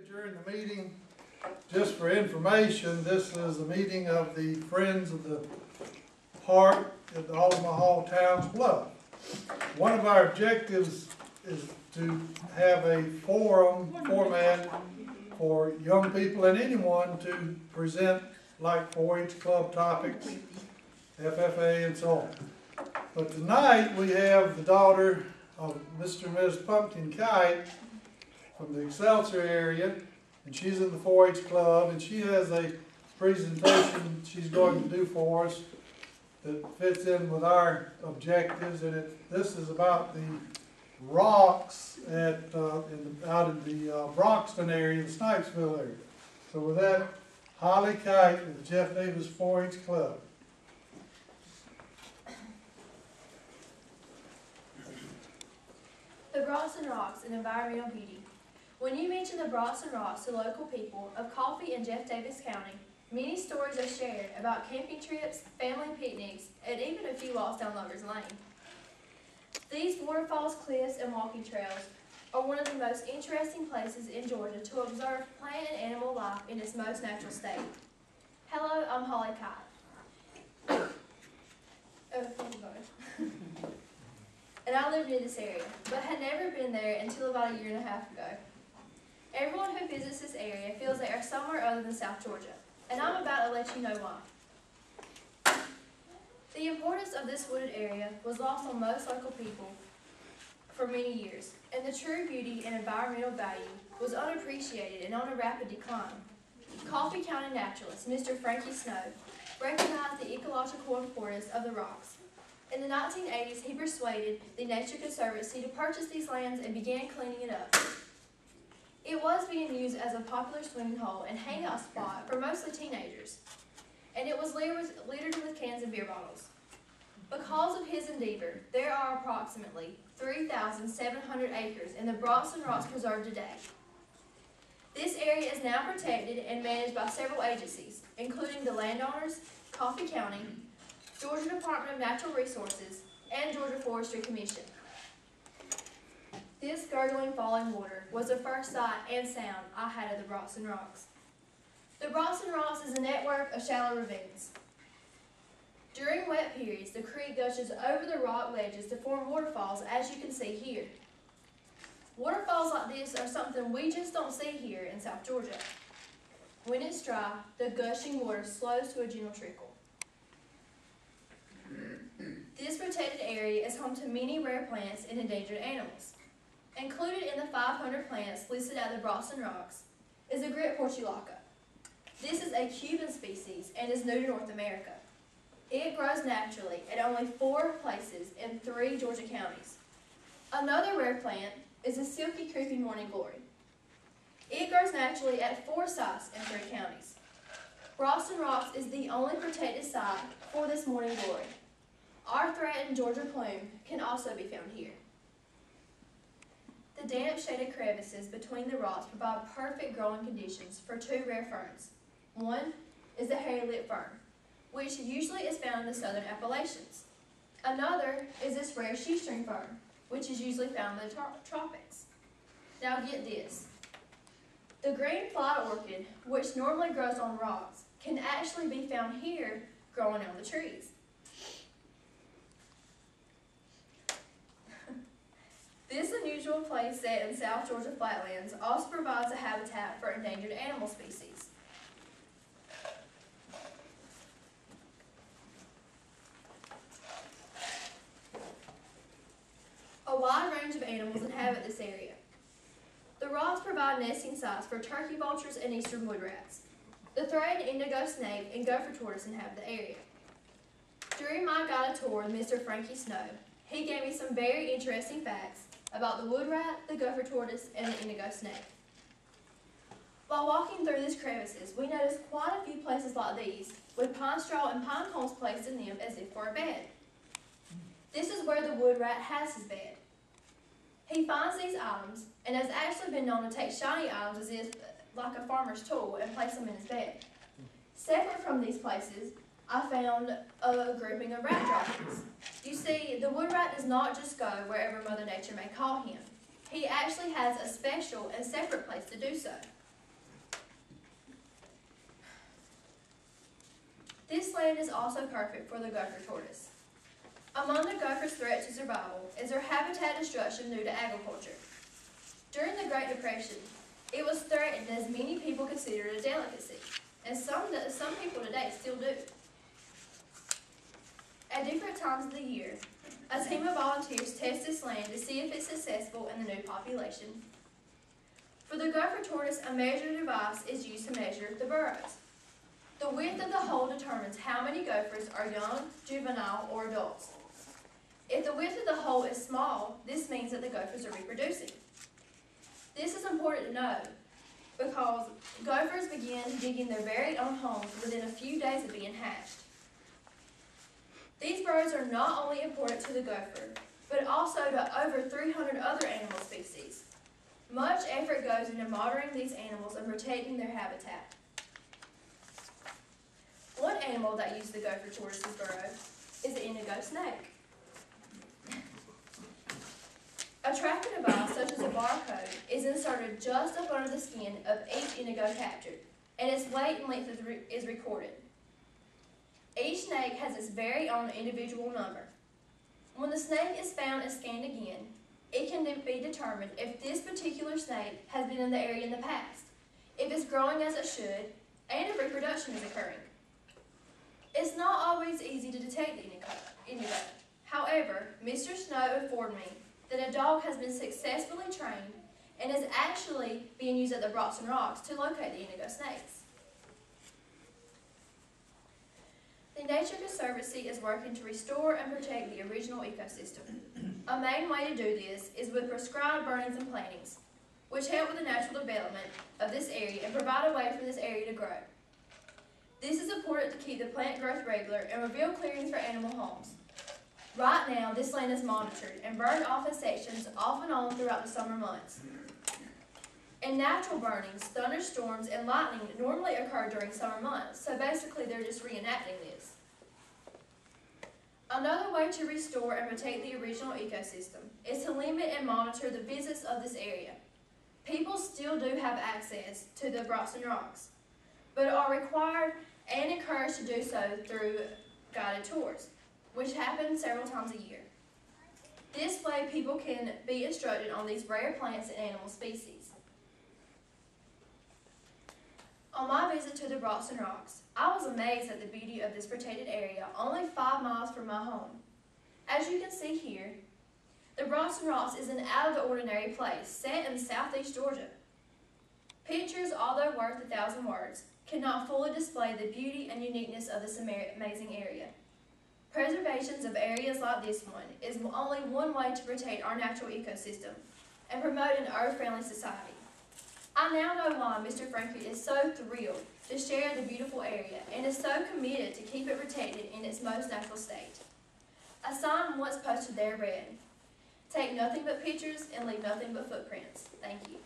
During the meeting, just for information, this is a meeting of the Friends of the Park at the Hall Town's Bluff. One of our objectives is to have a format for young people and anyone to present like 4-H club topics, FFA, and so on. But tonight we have the daughter of Mr. and Ms. Pumpkin Kite from the Excelsior area, and she's in the 4-H club, and she has a presentation she's going to do for us that fits in with our objectives, and this is about the rocks out in the Broxton area, the Snipesville area. So with that, Holly Kite with the Jeff Davis 4-H Club. The Broxton Rocks and environmental beauty. When you mention the Broxton Rocks to local people of Coffee and Jeff Davis County, many stories are shared about camping trips, family picnics, and even a few walks down Lovers Lane. These waterfalls, cliffs, and walking trails are one of the most interesting places in Georgia to observe plant and animal life in its most natural state. Hello, I'm Holly Kite. And I live near this area, but had never been there until about a year and a half ago. Everyone who visits this area feels they are somewhere other than South Georgia, and I'm about to let you know why. The importance of this wooded area was lost on most local people for many years, and the true beauty and environmental value was unappreciated and on a rapid decline. Coffee County naturalist Mr. Frankie Snow recognized the ecological importance of the rocks. In the 1980s, he persuaded the Nature Conservancy to purchase these lands and began cleaning it up. It was being used as a popular swimming hole and hangout spot for mostly teenagers, and it was littered with cans and beer bottles. Because of his endeavor, there are approximately 3,700 acres in the Broxton Rocks Preserve today. This area is now protected and managed by several agencies, including the landowners, Coffee County, Georgia Department of Natural Resources, and Georgia Forestry Commission. This gurgling falling water was the first sight and sound I had of the Broxton Rocks. The Broxton Rocks is a network of shallow ravines. During wet periods, the creek gushes over the rock ledges to form waterfalls, as you can see here. Waterfalls like this are something we just don't see here in South Georgia. When it's dry, the gushing water slows to a gentle trickle. This protected area is home to many rare plants and endangered animals. Included in the 500 plants listed at the Broxton Rocks is the grit portulaca. This is a Cuban species and is new to North America. It grows naturally at only 4 places in 3 Georgia counties. Another rare plant is the silky creeping morning glory. It grows naturally at 4 sites in 3 counties. Broxton Rocks is the only protected site for this morning glory. Our threatened Georgia plume can also be found here. The damp shaded crevices between the rocks provide perfect growing conditions for 2 rare ferns. One is the hairy-lip fern, which usually is found in the southern Appalachians. Another is this rare shoestring fern, which is usually found in the tropics. Now get this. The green fly orchid, which normally grows on rocks, can actually be found here growing on the trees. This unusual place set in South Georgia flatlands also provides a habitat for endangered animal species. A wide range of animals inhabit this area. The rocks provide nesting sites for turkey vultures and eastern wood rats. The threatened indigo snake and gopher tortoise inhabit the area. During my guided tour with Mr. Frankie Snow, he gave me some very interesting facts about the wood rat, the gopher tortoise, and the indigo snake. While walking through these crevices, we noticed quite a few places like these, with pine straw and pine cones placed in them as if for a bed. This is where the wood rat has his bed. He finds these items and has actually been known to take shiny items as if like a farmer's tool and place them in his bed. Separate from these places, I found a grouping of rat droppings. You see, the wood rat does not just go wherever Mother Nature may call him. He actually has a special and separate place to do so. This land is also perfect for the gopher tortoise. Among the gopher's threat to survival is their habitat destruction due to agriculture. During the Great Depression, it was threatened as many people considered it a delicacy, and some people today still do. At different times of the year, a team of volunteers test this land to see if it's successful in the new population. For the gopher tortoise, a measuring device is used to measure the burrows. The width of the hole determines how many gophers are young, juvenile, or adults. If the width of the hole is small, this means that the gophers are reproducing. This is important to know because gophers begin digging their very own homes within a few days of being hatched. These burrows are not only important to the gopher, but also to over 300 other animal species. Much effort goes into monitoring these animals and protecting their habitat. One animal that uses the gopher tortoise's burrow is the indigo snake. A tracking device, such as a barcode, is inserted just up under the skin of each indigo captured, and its weight and length is recorded. Each snake has its very own individual number. When the snake is found and scanned again, it can be determined if this particular snake has been in the area in the past, if it's growing as it should, and if reproduction is occurring. It's not always easy to detect the indigo. However, Mr. Snow informed me that a dog has been successfully trained and is actually being used at the Bronx and Rocks to locate the indigo snakes. The Nature Conservancy is working to restore and protect the original ecosystem. A main way to do this is with prescribed burnings and plantings, which help with the natural development of this area and provide a way for this area to grow. This is important to keep the plant growth regular and reveal clearings for animal homes. Right now, this land is monitored and burned off in sections off and on throughout the summer months. In natural burnings, thunderstorms and lightning normally occur during summer months, so basically they're just reenacting this. Another way to restore and protect the original ecosystem is to limit and monitor the visits of this area. People still do have access to the Bronx and Rocks, but are required and encouraged to do so through guided tours, which happen several times a year. This way, people can be instructed on these rare plants and animal species. On my visit to the Bronx and Rocks, I was amazed at the beauty of this protected area only 5 miles from my home. As you can see here, the Bronx and Rocks is an out-of-the-ordinary place set in southeast Georgia. Pictures, although worth 1,000 words, cannot fully display the beauty and uniqueness of this amazing area. Preservation of areas like this one is only one way to protect our natural ecosystem and promote an earth-friendly society. I now know why Mr. Frankie is so thrilled to share the beautiful area and is so committed to keep it protected in its most natural state. A sign once posted there read, "Take nothing but pictures and leave nothing but footprints." Thank you.